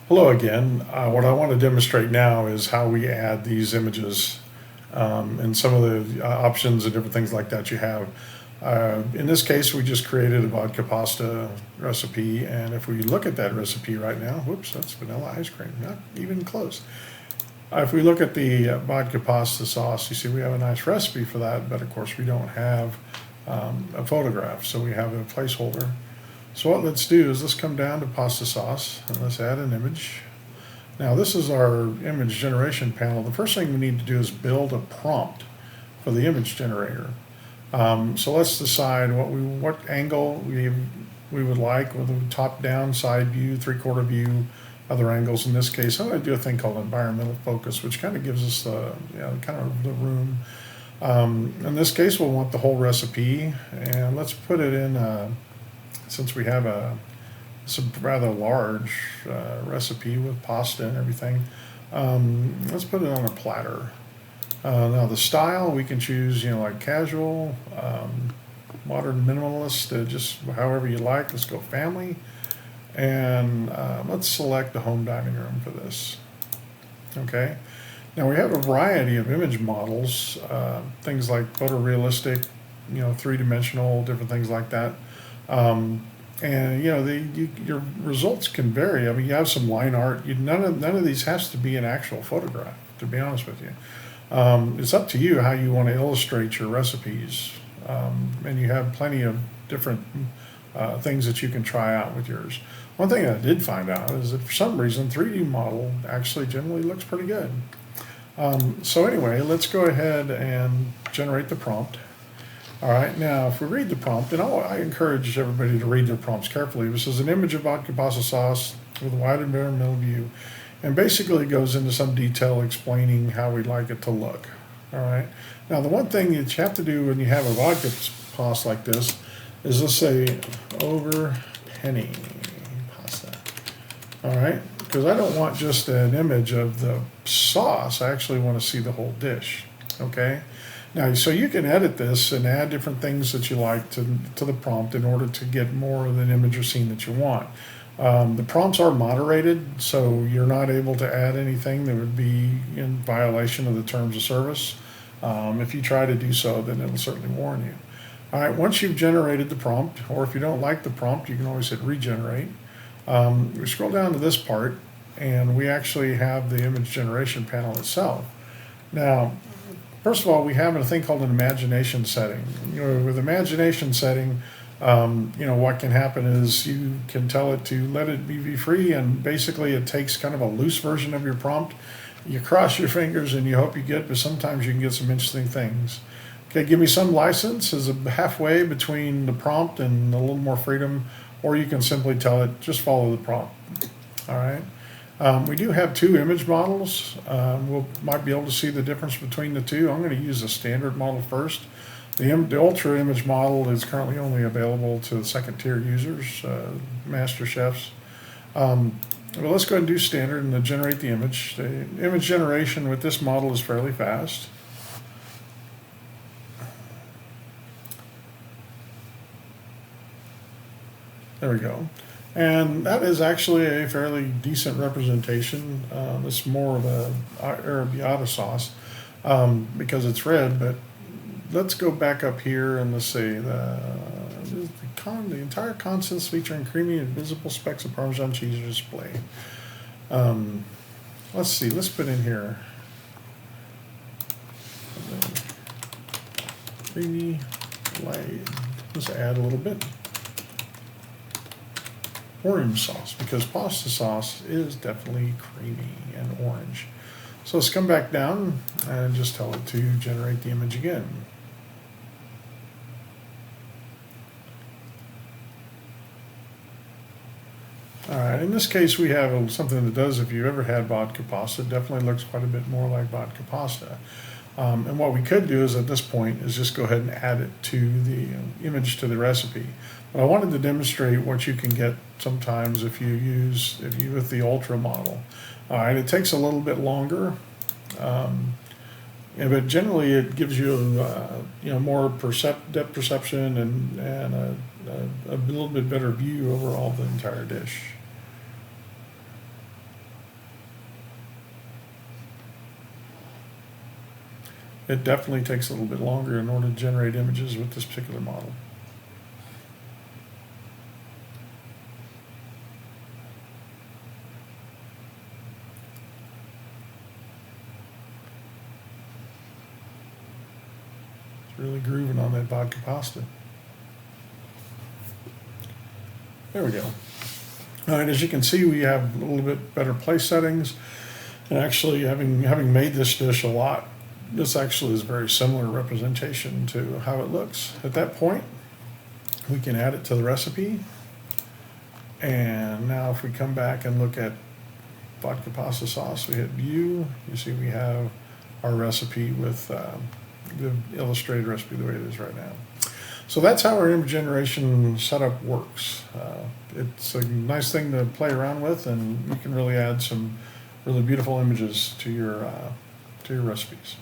Hello again. What I want to demonstrate now is how we add these images and some of the options and different things like that you have. In this case, we just created a vodka pasta recipe, and if we look at that recipe right now, whoops, that's vanilla ice cream, not even close. If we look at the vodka pasta sauce, you see we have a nice recipe for that, but of course we don't have a photograph, so we have a placeholder. So what let's do is let's come down to pasta sauce and let's add an image. Now this is our image generation panel. The first thing we need to do is build a prompt for the image generator. So let's decide what angle we would like, with a top down, side view, 3/4 view, other angles. In this case, I'm going to do a thing called environmental focus, which kind of gives us the kind of the room. In this case, we'll want the whole recipe, and let's put it in. Since we have it's a rather large recipe with pasta and everything, let's put it on a platter. Now the style we can choose, like casual, modern minimalist, just however you like. Let's go family, and let's select the home dining room for this. Okay. Now we have a variety of image models, things like photorealistic, three-dimensional, different things like that. And your results can vary. I mean, you have some line art. None of these has to be an actual photograph, to be honest with you. It's up to you how you want to illustrate your recipes, and you have plenty of different things that you can try out with yours. One thing I did find out is that for some reason 3D model actually generally looks pretty good. So anyway, let's go ahead and generate the prompt. All right, now if we read the prompt, and I encourage everybody to read their prompts carefully. This is an image of vodka pasta sauce with a wide environmental view, and basically it goes into some detail explaining how we'd like it to look. All right, now the one thing that you have to do when you have a vodka pasta like this is, let's say, over penny pasta. All right, because I don't want just an image of the sauce. I actually want to see the whole dish. Okay. Now, so you can edit this and add different things that you like to the prompt in order to get more of an image or scene that you want. The prompts are moderated, so you're not able to add anything that would be in violation of the terms of service. If you try to do so, then it'll certainly warn you. All right, once you've generated the prompt, or if you don't like the prompt, you can always hit regenerate. We scroll down to this part, and we actually have the image generation panel itself. Now, first of all, we have a thing called an imagination setting. With imagination setting, what can happen is you can tell it to let it be free, and basically it takes kind of a loose version of your prompt. You cross your fingers and you hope you get, but sometimes you can get some interesting things. Okay, give me some license is halfway between the prompt and a little more freedom, or you can simply tell it, just follow the prompt. All right. We do have two image models. We might be able to see the difference between the two. I'm going to use the standard model first. The Ultra image model is currently only available to second tier users, master chefs. But let's go ahead and do standard and then generate the image. The image generation with this model is fairly fast. There we go. And that is actually a fairly decent representation. It's more of a arrabbiata sauce because it's red, but let's go back up here and let's say the entire consistence featuring creamy and visible specks of Parmesan cheese are displayed. Let's see, let's put in here creamy light. Let's add a little bit orange sauce, because pasta sauce is definitely creamy and orange. So let's come back down and just tell it to generate the image again. All right, in this case we have something that does, if you've ever had vodka pasta, it definitely looks quite a bit more like vodka pasta. And what we could do is at this point is just go ahead and add it to the image to the recipe. But I wanted to demonstrate what you can get sometimes if you with the Ultra model. All right, it takes a little bit longer, but generally it gives you more depth perception and a little bit better view overall of the entire dish. it definitely takes a little bit longer in order to generate images with this particular model. It's really grooving on that vodka pasta. There we go. All right, as you can see, we have a little bit better place settings. And actually, having made this dish a lot, this actually is a very similar representation to how it looks. At that point, we can add it to the recipe. And now if we come back and look at vodka pasta sauce, we hit view. You see we have our recipe with the illustrated recipe the way it is right now. So that's how our image generation setup works. It's a nice thing to play around with, and you can really add some really beautiful images to your recipes.